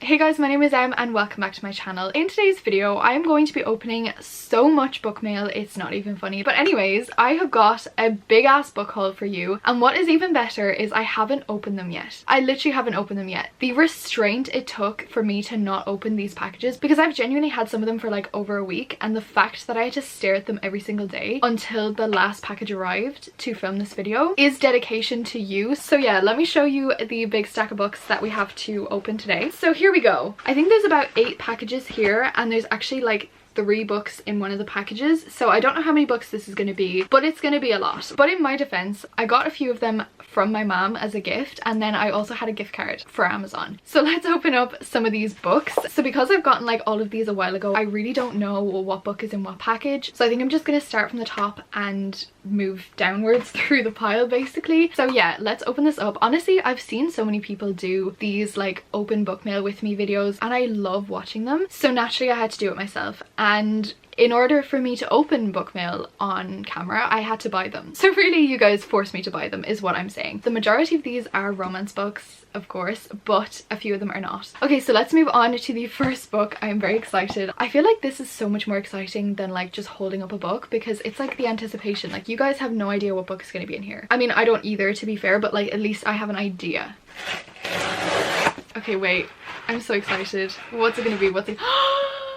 Hey guys, my name is Em and welcome back to my channel. In today's video, I am going to be opening so much book mail, it's not even funny. But anyways, I have got a big ass book haul for you, and what is even better is I haven't opened them yet. I literally haven't opened them yet. The restraint it took for me to not open these packages, because I've genuinely had some of them for like over a week, and the fact that I had to stare at them every single day until the last package arrived to film this video is dedication to you. So yeah, let me show you the big stack of books that we have to open today. So here we go. I think there's about 8 packages here, and there's actually like 3 books in one of the packages, so I don't know how many books this is going to be, but it's going to be a lot. But in my defense, I got a few of them from my mom as a gift, and then I also had a gift card for Amazon. So let's open up some of these books. So because I've gotten like all of these a while ago, I really don't know what book is in what package, so I think I'm just going to start from the top and move downwards through the pile basically. So yeah, let's open this up. Honestly, I've seen so many people do these like open book mail with me videos, and I love watching them, so naturally I had to do it myself. And in order for me to open book mail on camera, I had to buy them. So really, you guys forced me to buy them is what I'm saying. The majority of these are romance books, of course, but a few of them are not. Okay, so let's move on to the first book. I am very excited. I feel like this is so much more exciting than like just holding up a book, because it's like the anticipation. Like, you guys have no idea what book is going to be in here. I mean, I don't either, to be fair, but like at least I have an idea. Okay, wait. I'm so excited. What's it going to be? What's it?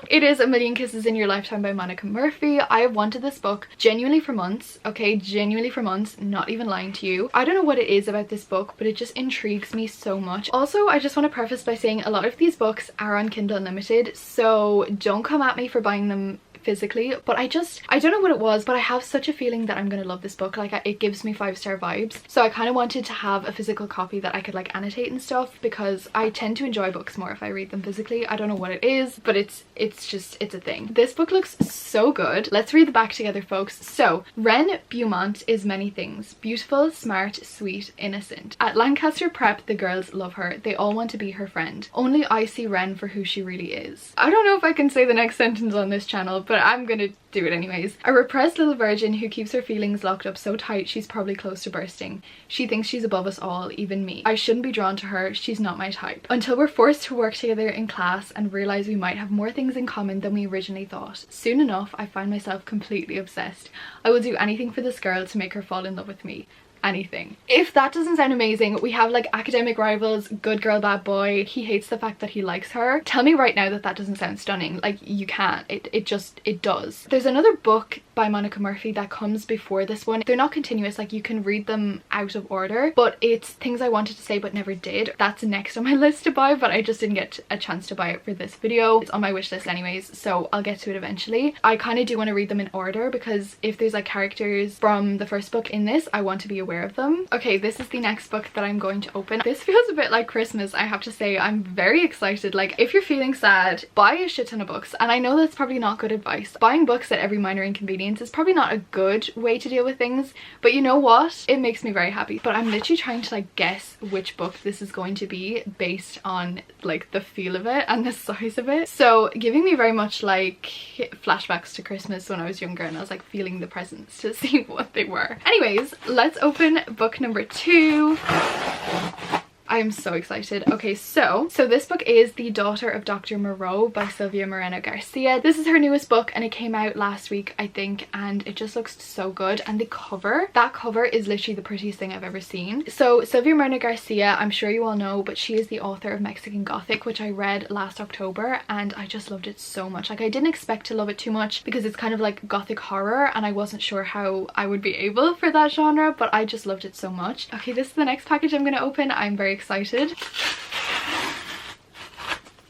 It is A Million Kisses in Your Lifetime by Monica Murphy. I have wanted this book genuinely for months, okay? Genuinely for months, not even lying to you. I don't know what it is about this book, but it just intrigues me so much. Also, I just want to preface by saying a lot of these books are on Kindle Unlimited, so don't come at me for buying them physically, but I don't know what it was, but I have such a feeling that I'm gonna love this book. Like, it gives me 5-star vibes, so I kind of wanted to have a physical copy that I could like annotate and stuff, because I tend to enjoy books more if I read them physically. I don't know what it is, but it's a thing. This book looks so good. Let's read the back together, folks. So, Wren Beaumont is many things: beautiful, smart, sweet, innocent. At Lancaster Prep, the girls love her. They all want to be her friend. Only I see Wren for who she really is. I don't know if I can say the next sentence on this channel, but I'm gonna do it anyways. A repressed little virgin who keeps her feelings locked up so tight she's probably close to bursting. She thinks she's above us all, even me. I shouldn't be drawn to her, she's not my type. Until we're forced to work together in class and realize we might have more things in common than we originally thought. Soon enough, I find myself completely obsessed. I will do anything for this girl to make her fall in love with me. Anything. If that doesn't sound amazing, we have like academic rivals, good girl, bad boy. He hates the fact that he likes her. Tell me right now that that doesn't sound stunning. Like, you can't. It does. There's another book by Monica Murphy that comes before this one. They're not continuous, like you can read them out of order, but it's Things I Wanted to Say But Never Did. That's next on my list to buy, but I just didn't get a chance to buy it for this video. It's on my wish list anyways, so I'll get to it eventually. I kind of do want to read them in order, because if there's like characters from the first book in this, I want to be aware of them. Okay, this is the next book that I'm going to open. This feels a bit like Christmas, I have to say. I'm very excited. Like, if you're feeling sad, buy a shit ton of books. And I know that's probably not good advice. Buying books at every minor inconvenience is probably not a good way to deal with things, but you know what? It makes me very happy. But I'm literally trying to like guess which book this is going to be based on like the feel of it and the size of it. So giving me very much like flashbacks to Christmas when I was younger, and I was like feeling the presents to see what they were. Anyways, let's open book number 2. I am so excited. Okay, so this book is The Daughter of Dr. Moreau by Sylvia Moreno Garcia. This is her newest book, and it came out last week, I think, and it just looks so good. And the cover, that cover is literally the prettiest thing I've ever seen. So Sylvia Moreno Garcia, I'm sure you all know, but she is the author of Mexican Gothic, which I read last October, and I just loved it so much. Like, I didn't expect to love it too much because it's kind of like Gothic horror, and I wasn't sure how I would be able for that genre, but I just loved it so much. Okay, this is the next package I'm gonna open. I'm very excited.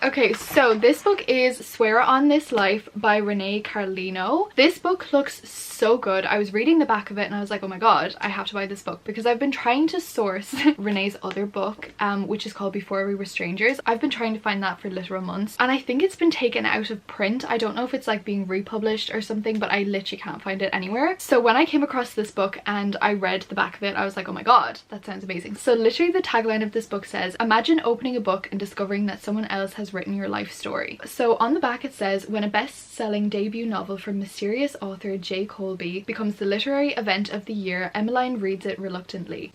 Okay, so this book is Swear On This Life by Renee Carlino. This book looks so good. I was reading the back of it and I was like, oh my god, I have to buy this book, because I've been trying to source Renee's other book, which is called Before We Were Strangers. I've been trying to find that for literal months, and I think it's been taken out of print. I don't know if it's like being republished or something, but I literally can't find it anywhere. So when I came across this book and I read the back of it, I was like, oh my god, that sounds amazing. So literally the tagline of this book says, imagine opening a book and discovering that someone else has written your life story. So on the back it says, when a best-selling debut novel from mysterious author J. Colby becomes the literary event of the year, Emmeline reads it reluctantly.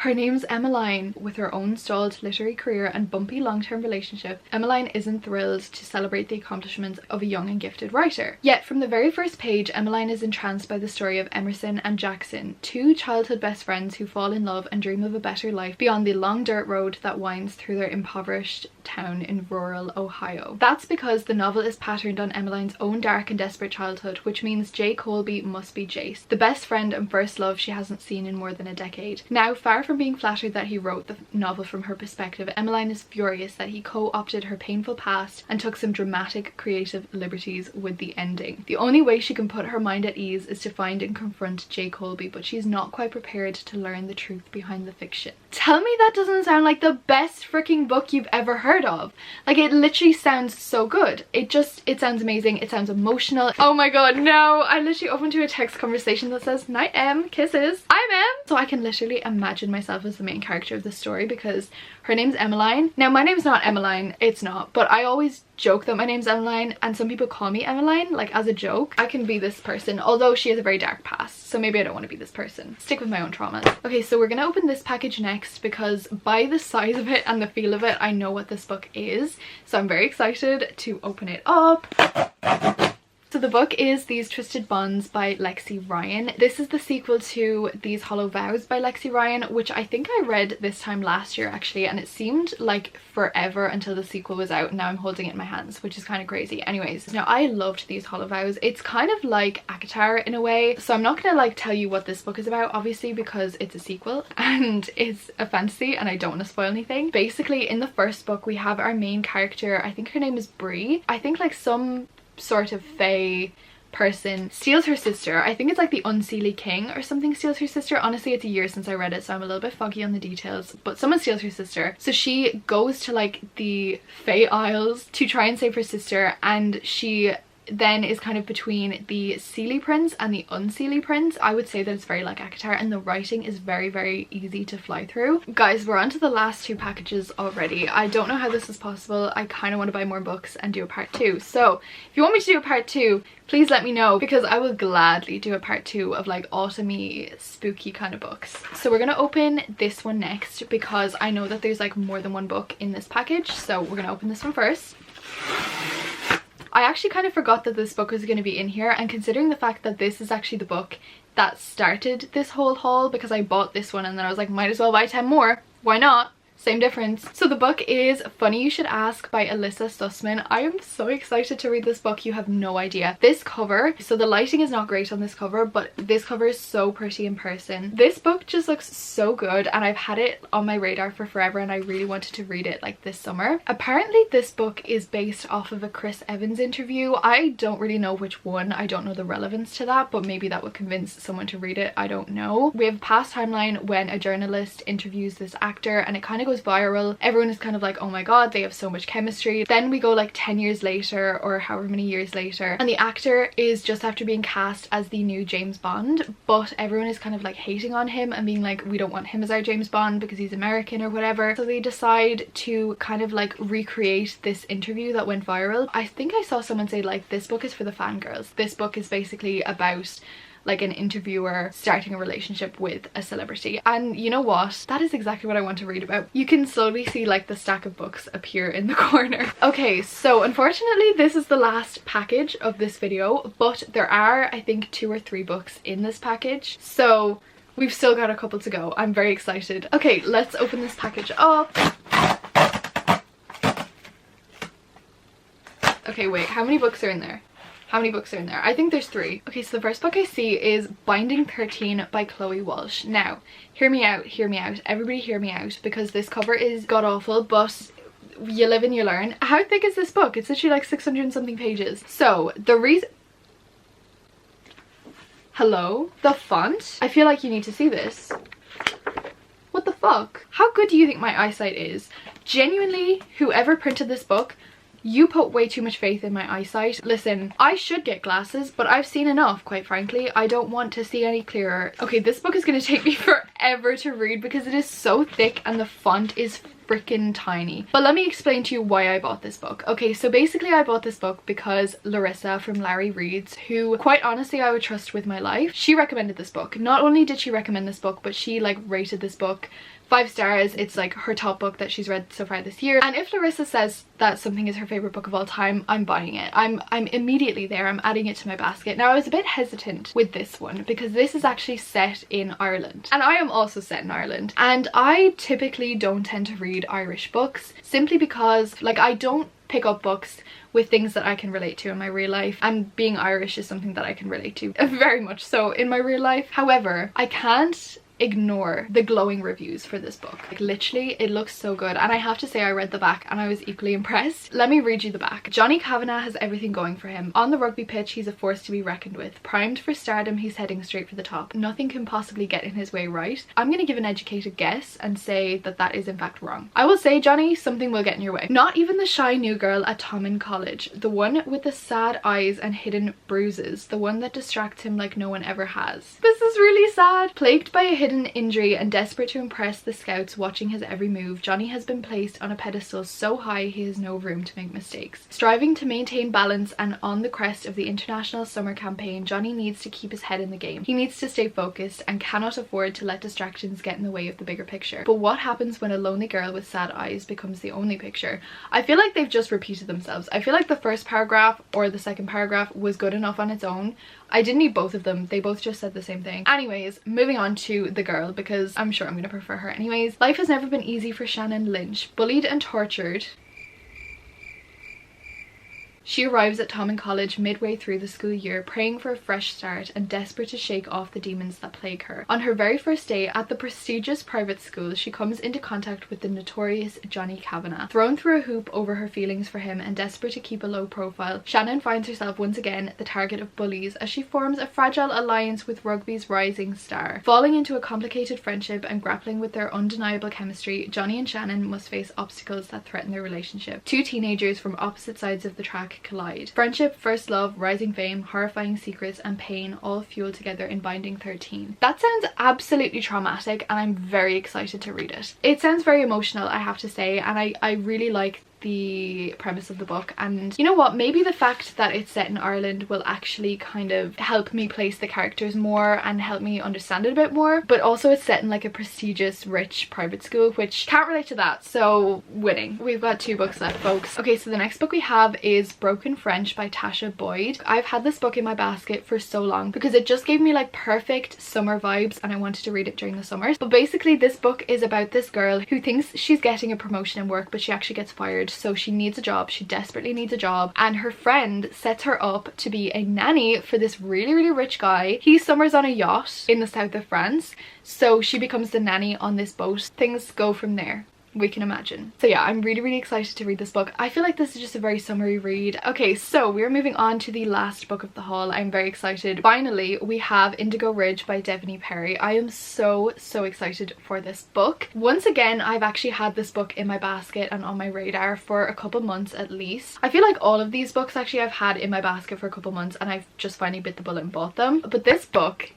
Her name's Emmeline. With her own stalled literary career and bumpy long-term relationship, Emmeline isn't thrilled to celebrate the accomplishments of a young and gifted writer. Yet from the very first page, Emmeline is entranced by the story of Emerson and Jackson, two childhood best friends who fall in love and dream of a better life beyond the long dirt road that winds through their impoverished town in rural Ohio. That's because the novel is patterned on Emmeline's own dark and desperate childhood, which means Jay Colby must be Jace, the best friend and first love she hasn't seen in more than a decade. Now, far from being flattered that he wrote the novel from her perspective, Emmeline is furious that he co-opted her painful past and took some dramatic creative liberties with the ending. The only way she can put her mind at ease is to find and confront Jay Colby, but she's not quite prepared to learn the truth behind the fiction. Tell me that doesn't sound like the best freaking book you've ever heard of. Like, it literally sounds so good. It sounds amazing. It sounds emotional. Oh my god, no. I literally opened to a text conversation that says, "Night M, kisses. I'm Em." So I can literally imagine myself as the main character of the story because her name's Emmeline. Now, my name's not Emmeline. It's not. But I always joke that my name's Emmeline, and some people call me Emmeline, like as a joke. I can be this person, although she has a very dark past, so maybe I don't want to be this person. Stick with my own traumas. Okay, so we're gonna open this package next because by the size of it and the feel of it, I know what this book is. So I'm very excited to open it up. So the book is These Twisted Bonds by Lexi Ryan. This is the sequel to These Hollow Vows by Lexi Ryan, which I think I read this time last year actually, and it seemed like forever until the sequel was out. Now I'm holding it in my hands, which is kind of crazy. Anyways, now I loved These Hollow Vows. It's kind of like ACOTAR in a way, so I'm not gonna like tell you what this book is about, obviously, because it's a sequel and it's a fantasy and I don't want to spoil anything. Basically, in the first book we have our main character, I think her name is Bree. I think like some sort of fae person steals her sister. I think it's like the Unseelie King or something steals her sister. Honestly, it's a year since I read it, so I'm a little bit foggy on the details, but someone steals her sister. So she goes to like the Fae Isles to try and save her sister, and she then is kind of between the Seelie Prince and the Unseelie Prince. I would say that it's very like ACOTAR, and the writing is very, very easy to fly through. Guys, we're on to the last two packages already. I don't know how this is possible. I kind of want to buy more books and do a part 2. So if you want me to do a part 2, please let me know, because I will gladly do a part 2 of like autumny, spooky kind of books. So we're gonna open this one next because I know that there's like more than one book in this package. So we're gonna open this one first. I actually kind of forgot that this book was going to be in here, and considering the fact that this is actually the book that started this whole haul, because I bought this one and then I was like, might as well buy 10 more. Why not? Same difference. So the book is Funny You Should Ask by Alyssa Sussman. I am so excited to read this book. You have no idea. This cover, so the lighting is not great on this cover, but this cover is so pretty in person. This book just looks so good, and I've had it on my radar for forever, and I really wanted to read it like this summer. Apparently this book is based off of a Chris Evans interview. I don't really know which one. I don't know the relevance to that, but maybe that would convince someone to read it. I don't know. We have a past timeline when a journalist interviews this actor, and it kind of goes viral. Everyone is kind of like, oh my god, they have so much chemistry. Then we go like 10 years later, or however many years later, and the actor is just after being cast as the new James Bond, but everyone is kind of like hating on him and being like, we don't want him as our James Bond because he's American or whatever. So they decide to kind of like recreate this interview that went viral. I think I saw someone say like, this book is for the fangirls. This book is basically about like an interviewer starting a relationship with a celebrity, and you know what, that is exactly what I want to read about. You can slowly see like the stack of books appear in the corner. Okay, so unfortunately this is the last package of this video, but there are I think 2 or 3 books in this package, so we've still got a couple to go. I'm very excited. Okay, let's open this package up. Okay, wait, how many books are in there? How many books are in there? I think there's 3. Okay, so the first book I see is Binding 13 by Chloe Walsh. Now, hear me out, everybody hear me out, because this cover is god-awful, but you live and you learn. How thick is this book? It's literally like 600 and something pages. So, the reason... Hello? The font? I feel like you need to see this. What the fuck? How good do you think my eyesight is? Genuinely, whoever printed this book, you put way too much faith in my eyesight. Listen, I should get glasses, but I've seen enough, quite frankly. I don't want to see any clearer. Okay, this book is going to take me forever to read because it is so thick and the font is freaking tiny. But let me explain to you why I bought this book. Okay, so basically I bought this book because Larissa from Larry Reads, who quite honestly I would trust with my life, she recommended this book. Not only did she recommend this book, but she like rated this book 5 stars. It's like her top book that she's read so far this year. And if Larissa says that something is her favorite book of all time, I'm buying it. I'm immediately there. I'm adding it to my basket. Now, I was a bit hesitant with this one because this is actually set in Ireland, and I am also set in Ireland, and I typically don't tend to read Irish books simply because like I don't pick up books with things that I can relate to in my real life, and being Irish is something that I can relate to very much so in my real life. However, I can't ignore the glowing reviews for this book. Like literally it looks so good, and I have to say I read the back and I was equally impressed. Let me read you the back. Johnny Kavanagh has everything going for him. On the rugby pitch he's a force to be reckoned with. Primed for stardom, he's heading straight for the top. Nothing can possibly get in his way, right? I'm gonna give an educated guess and say that that is in fact wrong. I will say, Johnny, something will get in your way. Not even the shy new girl at Tommen College, the one with the sad eyes and hidden bruises, the one that distracts him like no one ever has. This is really sad. Plagued by a hidden injury and desperate to impress the scouts watching his every move, Johnny has been placed on a pedestal so high he has no room to make mistakes. Striving to maintain balance and on the crest of the international summer campaign, Johnny needs to keep his head in the game. He needs to stay focused and cannot afford to let distractions get in the way of the bigger picture. But what happens when a lonely girl with sad eyes becomes the only picture? I feel like they've just repeated themselves. I feel like the first paragraph or the second paragraph was good enough on its own. I didn't need both of them. They both just said the same thing. Anyways, moving on to the girl, because I'm sure I'm gonna prefer her anyways. Life has never been easy for Shannon Lynch. Bullied and tortured, she arrives at Tommen College midway through the school year, praying for a fresh start and desperate to shake off the demons that plague her. On her very first day at the prestigious private school, she comes into contact with the notorious Johnny Kavanagh. Thrown through a hoop over her feelings for him and desperate to keep a low profile, Shannon finds herself once again the target of bullies as she forms a fragile alliance with rugby's rising star. Falling into a complicated friendship and grappling with their undeniable chemistry, Johnny and Shannon must face obstacles that threaten their relationship. Two teenagers from opposite sides of the track collide. Friendship, first love, rising fame, horrifying secrets, and pain all fuel together in Binding 13. That sounds absolutely traumatic, and I'm very excited to read it. It sounds very emotional, I have to say, and I really like the premise of the book. And you know what, maybe the fact that it's set in Ireland will actually kind of help me place the characters more and help me understand it a bit more. But also it's set in like a prestigious rich private school, which can't relate to that, so winning. We've got 2 books left, folks. Okay, so the next book we have is Broken French by Tasha Boyd. I've had this book in my basket for so long because it just gave me like perfect summer vibes and I wanted to read it during the summers. But basically this book is about this girl who thinks she's getting a promotion in work, but she actually gets fired. So she needs a job, she desperately needs a job, and her friend sets her up to be a nanny for this really rich guy. He summers on a yacht in the south of France, so she becomes the nanny on this boat. Things go from there, we can imagine. So yeah, I'm really excited to read this book. I feel like this is just a very summery read. Okay, so we're moving on to the last book of the haul. I'm very excited. Finally, we have Indigo Ridge by Devony Perry. I am so excited for this book. Once again, I've actually had this book in my basket and on my radar for a couple months at least. I feel like all of these books actually I've had in my basket for a couple months and I've just finally bit the bullet and bought them. But this book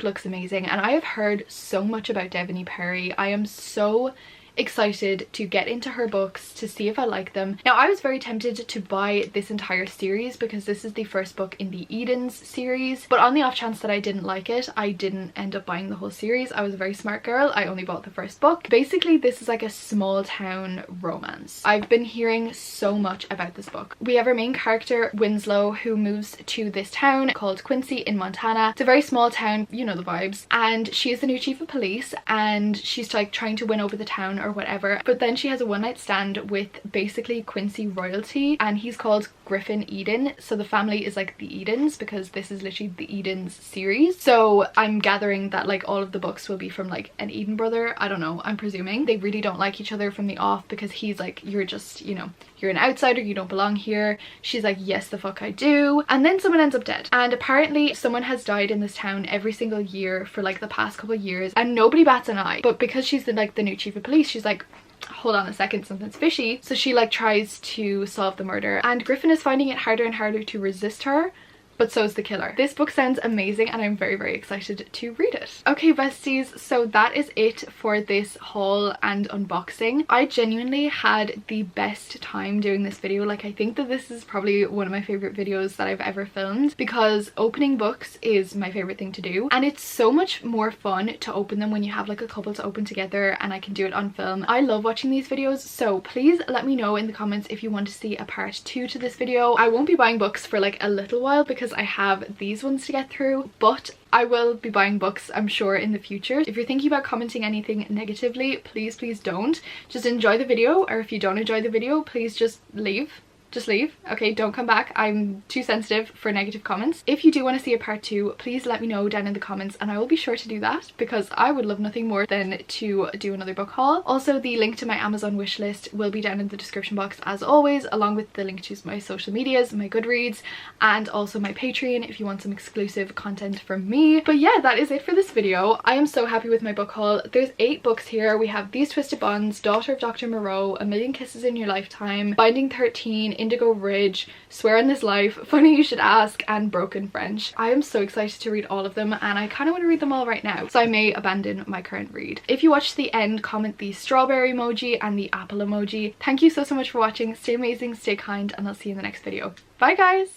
looks amazing, and I have heard so much about Devony Perry. I am so excited to get into her books to see if I like them. Now, I was very tempted to buy this entire series because this is the first book in the Edens series, but on the off chance that I didn't like it, I didn't end up buying the whole series. I was a very smart girl. I only bought the first book. Basically, this is like a small town romance. I've been hearing so much about this book. We have our main character, Winslow, who moves to this town called Quincy in Montana. It's a very small town, you know the vibes, and she is the new chief of police, and she's like trying to win over the town or whatever, but then she has a one-night stand with basically Quincy royalty, and he's called Griffin Eden. So the family is like the Edens because this is literally the Edens series. So I'm gathering that like all of the books will be from like an Eden brother. I don't know, I'm presuming. They really don't like each other from the off because he's like, you're just, you know, you're an outsider, you don't belong here. She's like, yes the fuck I do. And then someone ends up dead, and apparently someone has died in this town every single year for like the past couple of years and nobody bats an eye. But because she's the new chief of police, she's like, hold on a second, something's fishy. So she like tries to solve the murder, and Griffin is finding it harder and harder to resist her but so's the killer. This book sounds amazing and I'm very, very excited to read it. Okay, besties, so that is it for this haul and unboxing. I genuinely had the best time doing this video. Like, I think that this is probably one of my favorite videos that I've ever filmed, because opening books is my favorite thing to do, and it's so much more fun to open them when you have like a couple to open together and I can do it on film. I love watching these videos, so please let me know in the comments if you want to see a part 2 to this video. I won't be buying books for like a little while because I have these ones to get through, but I will be buying books, I'm sure, in the future. If you're thinking about commenting anything negatively, please don't. Just enjoy the video, or if you don't enjoy the video, please just leave. Just leave, okay? Don't come back. I'm too sensitive for negative comments. If you do want to see a part 2, please let me know down in the comments and I will be sure to do that, because I would love nothing more than to do another book haul. Also, the link to my Amazon wishlist will be down in the description box as always, along with the link to my social medias, my Goodreads, and also my Patreon if you want some exclusive content from me. But yeah, that is it for this video. I am so happy with my book haul. There's 8 books here. We have These Twisted Bonds, Daughter of Dr. Moreau, A Million Kisses in Your Lifetime, Binding 13, Indigo Ridge, Swear on This Life, Funny You Should Ask, and Broken French. I am so excited to read all of them and I kind of want to read them all right now, so I may abandon my current read. If you watch to the end, comment the strawberry emoji and the apple emoji. Thank you so much for watching. Stay amazing, stay kind, and I'll see you in the next video. Bye guys!